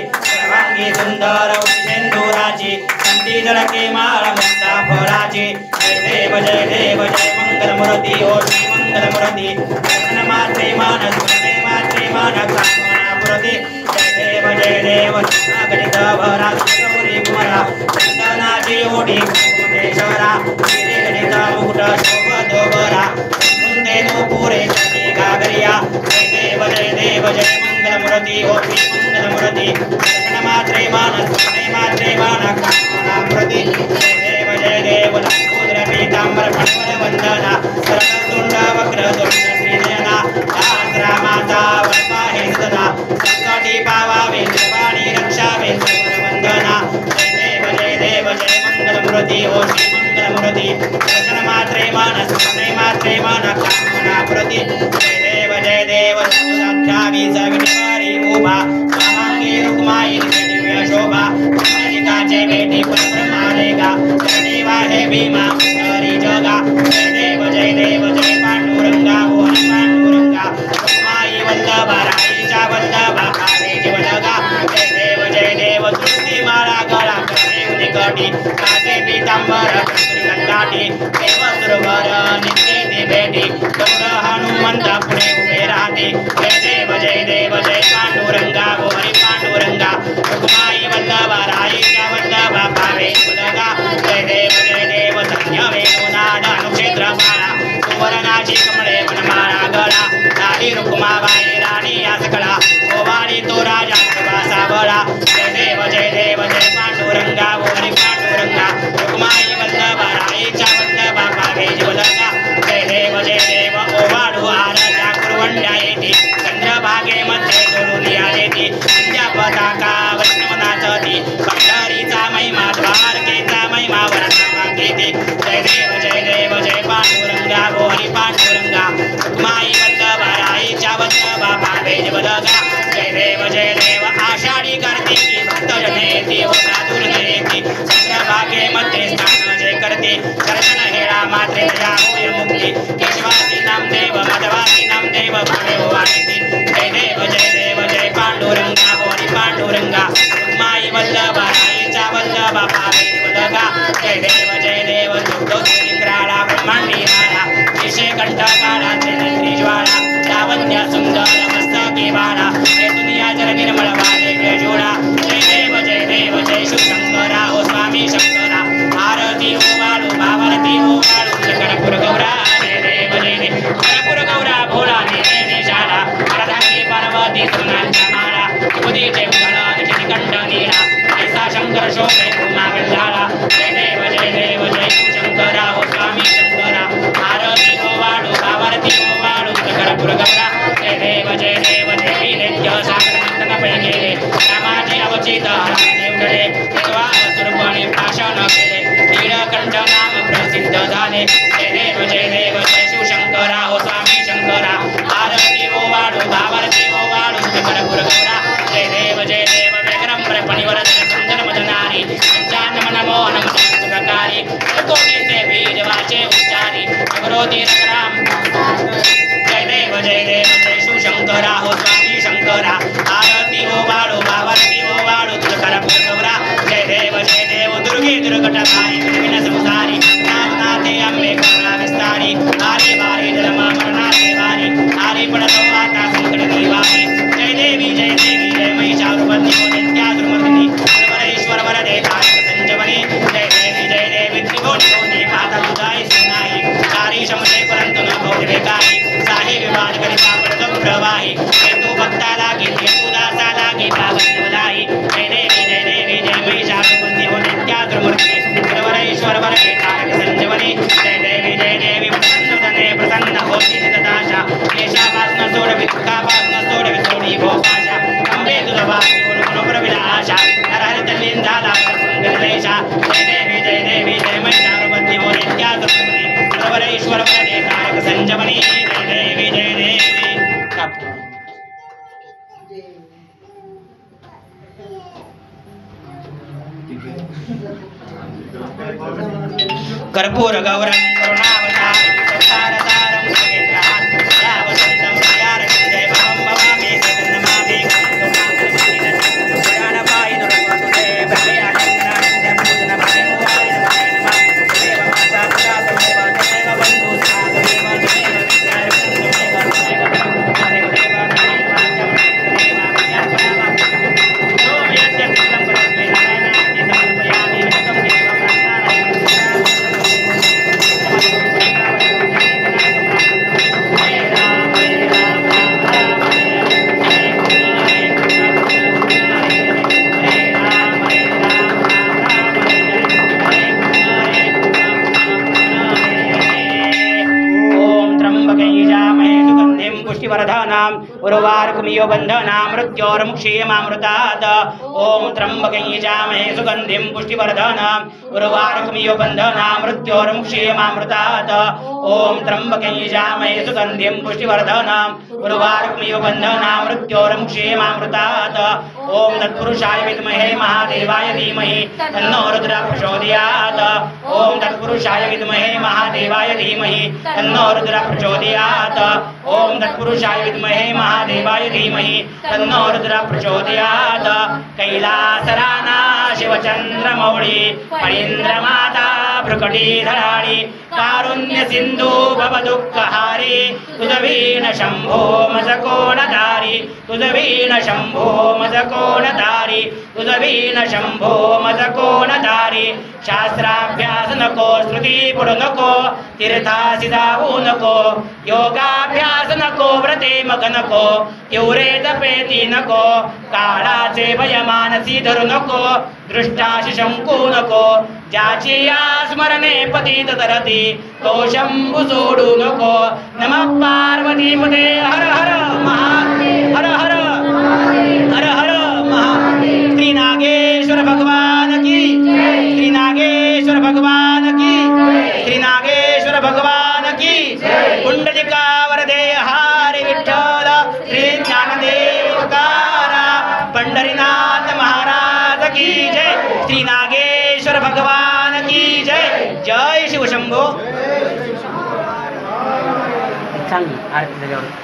सर्वांगी सुंदर सिंदूराची संती जळके माळ मुक्ता फळाची जय देव जय मंगलमूर्ती ओ श्री मंगलमूर्ती दर्शन मात्रे मानस मात्रे मानस कामनापूर्ती जय देव गणित भरा गौरी कुमारा चंदनाची ओढी कुंकेश्वरा गणित मुकुट शोभतो बरा कुंदे पुरे गागरिया जय देव जय मंगलमूर्ती ओ श्री मंगलमूर्ती दर्शन मात्रे मानस कामनापूर्ती जय देव लंबोदर पीतांबर फणवर वंदना सरकतुंड वक्रतुंड श्रीनयना आश्रा माता वल्पा हे सदा संकटी पावावे देवाणी रक्षावे सर्व वंदना जय देव जय मंगलमूर्ती ओ श्री मंगलमूर्ती दर्शन मात्रे मानस कामनापूर्ती जय देव साध्यावीस विनिवारी उभा मामांगी रुक्माई दिव्य शोभा काचे बेटी परब्रह्मालेगा देवा हे भीमा हरी जगा जय देव जय पांडुरंगा ओ हरी पांडुरंगा रुक्माई वल्लभा राईचा वल्लभा कावे जीवलगा जय देव तुलसी माळा गळा करे उनिकटी काचे पीतांबर कंगाटी देव सुरवर नित्य भेटी गौर हनुमंत पुढे उभे राहते जय देव जय पांडुरंगा ओ हरी पांडुरंगा रुक्माई वल्लभा राईचा वल्लभा कावे जीवलगा जय देव धन्य वेणुनाद अनुक्षेत्र माळा सुवर्णाची कमळे वनमाळा गळा राणी रुक्माबाई राणी या सकळा ओवाळी तो राजा सावळा जय देव जय पांडुरंगा ओ हरी पांडुरंगा रुक्माई वल्लभा राईचा वल्लभा कावे जीवलगा जय देव ओवाळू आरत्या कुरवंड्या येते चंद्रभागेमध्ये जोडून आलेती विद्या पताका वैष्णवनाचती पंढरीचा महिमा द्वारकेचा महिमा वर्णवाकेते जय देव जय पांडुरंगा ओ हरी पांडुरंगा रुक्माई वल्लभा राईच्या वल्लभा कावे जीवलगा जय देव आषाढी कार्तिकी भक्तजन येते ओ साधुर येते चंद्रभागेमध्ये स्नान जे करते दर्शन हेळा मात्रे दया होय मुक्ती केशवासी नामदेव माधवासी नामदेव भावे हो आरती जय देव जय पांडुरंगा ओ हरी पांडुरंगा रुक्माई वल्लभा राईचा वल्लभा कावे जीवलगा जय देव निद्राळा ब्रह्मांडी माळा विषय कंठ काळा त्रिनेत्री ज्वाळा लावण्य सुंदर मस्तके बाळा हे दुनिया जल निर्मळ वाले जोडा जय देव जय शिवशंकरा ओ स्वामी शंकरा आरती ओ वाळू भावारती ओ वाळू कर्पूर गौरा जय देव कर्पूर गौरा भोळा निशाला अर्धांगी पार्वती सुनांच्या माळा उदीचे उधळ कंठ नीळा ऐसा शंकर शोभे उमा गंधाळा जय देव जय शिवशंकरा ओ स्वामी शंकरा आरती ओ वाळू भावारती ओ वाळू कर्पूर गौरा जय देव देवी नित्य सागर मंथन पैकेले रामाची अवचित हराने उडले देवा स्वरूपाने भाषण केले नीलकंठ नाम प्रसिद्ध झाले जय देव जय शिवशंकरा ओ स्वामी शंकरा आरती ओ वाळू भावारती ओ वाळू कर्पूर गौरा जय देव व्यग्रम्र पणिवरदन सुंदर मदनारी पंचानन मोहन सुखकारी कोटीचे बीज वाचे उच्चारी अवरोधी रघुराम जय देव जय शिवशंकरा हो स्वामी शंकरा आरती ओ वाळू भावारती ओ वाळू कर्पूर गौरा जय देव दुर्गे दुर्गटकाई विघ्न संसारी नाथे अंबे करुणा विस्तारी आरे बारे जन्म मरणाचे वारी आरे पडतो आता संकट निवारी जय देवी जय महिषासुरमर्दिनी नित्यासुरमर्दिनी सर्वरेश्वर वरदे तारक संजीवनी जय देवी त्रिभुवनी पाता तुझाई सुनाई कारी शमते परंतु न भोजवे काही साही विवाद करिता पडतो प्रवाही तू भक्ताला घेते तू दासाला घे पावन बोलाई जय देवी जय महिषासुरमर्दिनी नित्यासुरमर्दिनी सर्वरेश्वर वरदे तारक संजीवनी जय देवी प्रसन्न होती तदाशा केशापासन सोडवी दुःखापासन सोडवी सोडी भोपाशा अंबे तुझा वासूर गुणप्रविलाशा नरहरितलीन झाला प्रसंगलेशा जय देवी जय महिषासुरमर्दिनी हो नित्यासुरमर्दिनी सर्वरेश्वर वरदे तारक संजीवनी जय देवी कर्पूर गौरम करुणावतारम संसारसारम सुगेन्द्रहार या वसंतम प्रियारकं जय भवं भवामि सदनमामि पुष्टिवर्धनम् उर्वारुकमिव बन्धनम् मृत्योर्मुक्षीयमामृतात् ॐ त्र्यम्बकं यजामहे सुगन्धिं पुष्टिवर्धनम् उर्वारुकमिव बन्धनम् मृत्योर्मुक्षीयमामृतात् ॐ त्र्यम्बकं यजामहे सुगन्धिं पुष्टिवर्धनम् उर्वारुकमिव बन्धनम् मृत्योर्मुक्षीयमामृतात् ॐ तत्पुरुषाय विद्महे महादेवाय धीमहि तन्नो रुद्रः प्रचोदयात् ॐ तत्पुरुषाय विद्महे महादेवाय धीमहि तन्नो रुद्रः प्रचोदयात् ॐ तत्पुरुषाय विद्महे महादेवाय धीमहि तन्नो रुद्रः प्रचोदयात् कैलासराना शिवचन्द्रमौळि फणीन्द्रमाता भ्रुकटीधराणि कारुण्य सिन्धु भवदुःखहारी तुझवीण शम्भो मजकोणधारी तुझवीण शम्भो मजकोणधारी तुझवीण शम्भो मजकोणधारी शास्त्राभ्यास नको श्रुती पुढ नको तीर्थासी जाऊ नको योगाभ्यास नको व्रते मग नको एवढे जपेती नको काळाचे भय मानसी धरू नको दृष्टाशी शंकू नको ज्याची या स्मरणे पतित तरती तो शंभू सोडू नको नमः पार्वती पते हर हर महादेव हर हर हर हर महादेव श्री नागेश्वर भगवान की श्री नागेश्वर भगवान की श्री नागेश्वर भगवान की कुंडलिका वरदे हरी विठ्ठल श्री ज्ञानदेव तुकारा पंढरीनाथ महाराज की जय श्री नागेश्वर भगवान की जय जय शिवशंभो चांगली आरती झाल्यावर